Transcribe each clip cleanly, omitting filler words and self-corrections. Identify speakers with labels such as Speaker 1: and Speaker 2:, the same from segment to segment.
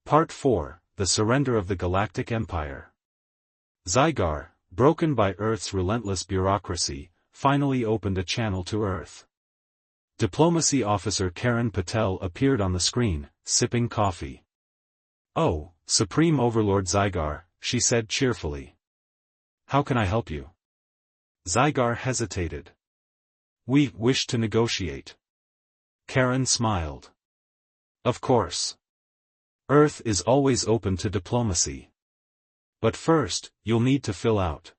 Speaker 1: Part 4, The Surrender of the Galactic Empire. Zygar, broken by Earth's relentless bureaucracy, finally opened a channel to Earth. Diplomacy Officer Karen Patel appeared on the screen, sipping coffee. "Oh, Supreme Overlord Zygar," she said cheerfully. "How can I help you?" Zygar hesitated. "We wish to negotiate." Karen smiled. "Of course. Earth is always open to diplomacy. But first, you'll need to fill out."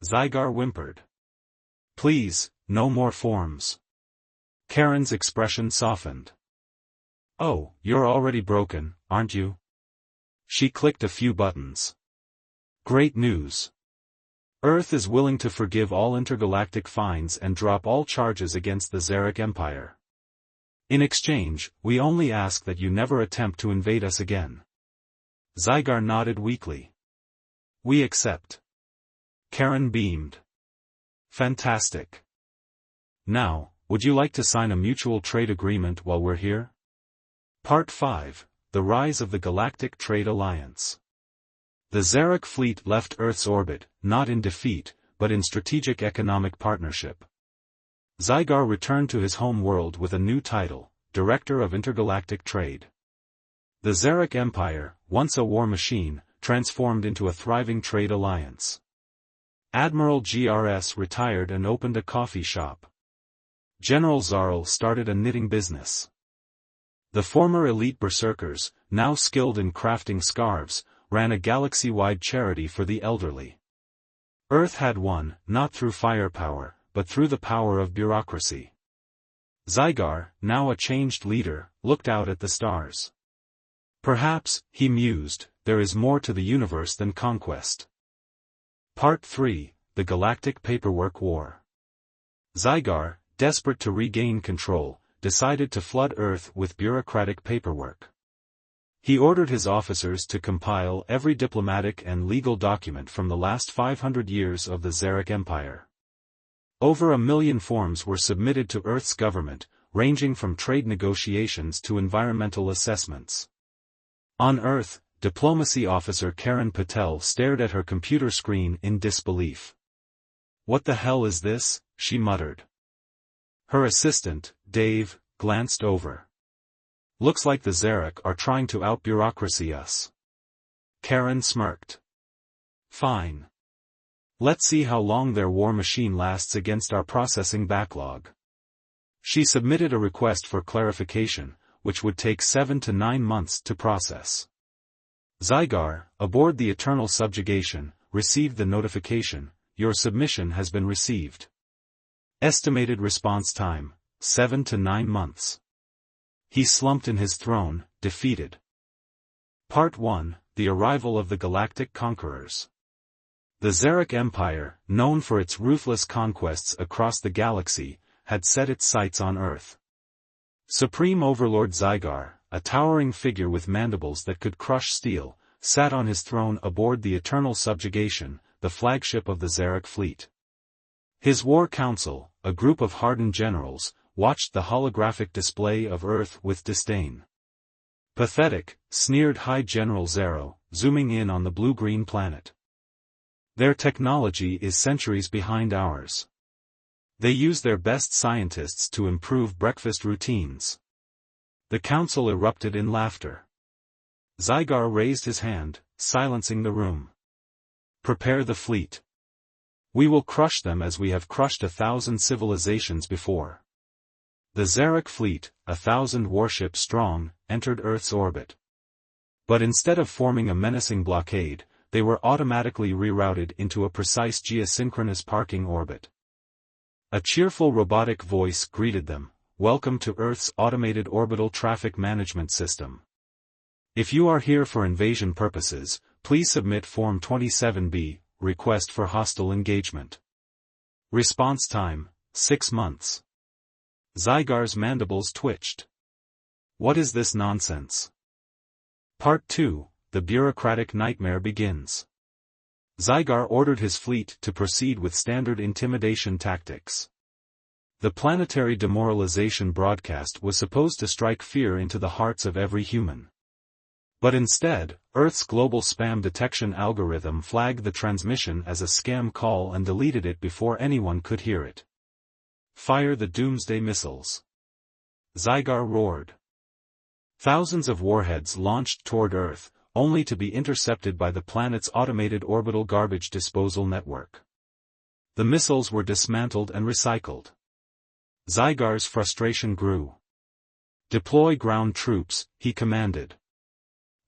Speaker 1: Zygar whimpered. "Please, no more forms." Karen's expression softened. "Oh, you're already broken, aren't you?" She clicked a few buttons. "Great news. Earth is willing to forgive all intergalactic fines and drop all charges against the Xeric Empire. In exchange, we only ask that you never attempt to invade us again." Zygar nodded weakly. "We accept." Karen beamed. "Fantastic. Now, would you like to sign a mutual trade agreement while we're here?" Part 5, The Rise of the Galactic Trade Alliance. The Xeric fleet left Earth's orbit, not in defeat, but in strategic economic partnership. Zygar returned to his home world with a new title, Director of Intergalactic Trade. The Xeric Empire, once a war machine, transformed into a thriving trade alliance. Admiral GRS retired and opened a coffee shop. General Zarl started a knitting business. The former elite berserkers, now skilled in crafting scarves, ran a galaxy-wide charity for the elderly. Earth had won, not through firepower, but through the power of bureaucracy. Zygar, now a changed leader, looked out at the stars. Perhaps, he mused, there is more to the universe than conquest. Part 3, The Galactic Paperwork War. Zygar, desperate to regain control, decided to flood Earth with bureaucratic paperwork. He ordered his officers to compile every diplomatic and legal document from the last 500 years of the Xeric Empire. Over 1 million forms were submitted to Earth's government, ranging from trade negotiations to environmental assessments. On Earth, Diplomacy Officer Karen Patel stared at her computer screen in disbelief. "What the hell is this?" she muttered. Her assistant, Dave, glanced over. "Looks like the Xeric are trying to out-bureaucracy us." Karen smirked. "Fine. Let's see how long their war machine lasts against our processing backlog." She submitted a request for clarification, which would take 7 to 9 months to process. Zygar, aboard the Eternal Subjugation, received the notification, "Your submission has been received." Estimated response time, 7 to 9 months. He slumped in his throne, defeated. Part 1, The Arrival of the Galactic Conquerors. The Xeric Empire, known for its ruthless conquests across the galaxy, had set its sights on Earth. Supreme Overlord Zygar, a towering figure with mandibles that could crush steel, sat on his throne aboard the Eternal Subjugation, the flagship of the Xeric fleet. His war council, a group of hardened generals, watched the holographic display of Earth with disdain. "Pathetic," sneered High General Zero, zooming in on the blue-green planet. "Their technology is centuries behind ours. They use their best scientists to improve breakfast routines." The council erupted in laughter. Zygar raised his hand, silencing the room. "Prepare the fleet. We will crush them as we have crushed 1,000 civilizations before." The Xeric fleet, 1,000 warships strong, entered Earth's orbit. But instead of forming a menacing blockade, they were automatically rerouted into a precise geosynchronous parking orbit. A cheerful robotic voice greeted them, "Welcome to Earth's automated orbital traffic management system. If you are here for invasion purposes, please submit Form 27B, Request for Hostile Engagement. Response time, 6 months. Zygar's mandibles twitched. What is this nonsense? Part 2, The Bureaucratic Nightmare begins. Zygar ordered his fleet to proceed with standard intimidation tactics. The planetary demoralization broadcast was supposed to strike fear into the hearts of every human. But instead, Earth's global spam detection algorithm flagged the transmission as a scam call and deleted it before anyone could hear it. Fire the doomsday missiles. Zygar roared. Thousands of warheads launched toward Earth, only to be intercepted by the planet's automated orbital garbage disposal network. The missiles were dismantled and recycled. Zygar's frustration grew. "Deploy ground troops," he commanded.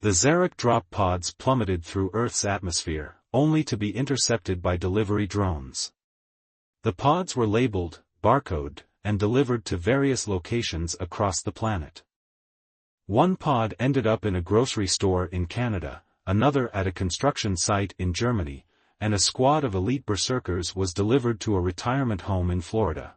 Speaker 1: The Zarek drop pods plummeted through Earth's atmosphere, only to be intercepted by delivery drones. The pods were labeled, barcoded, and delivered to various locations across the planet. One pod ended up in a grocery store in Canada, another at a construction site in Germany, and a squad of elite berserkers was delivered to a retirement home in Florida.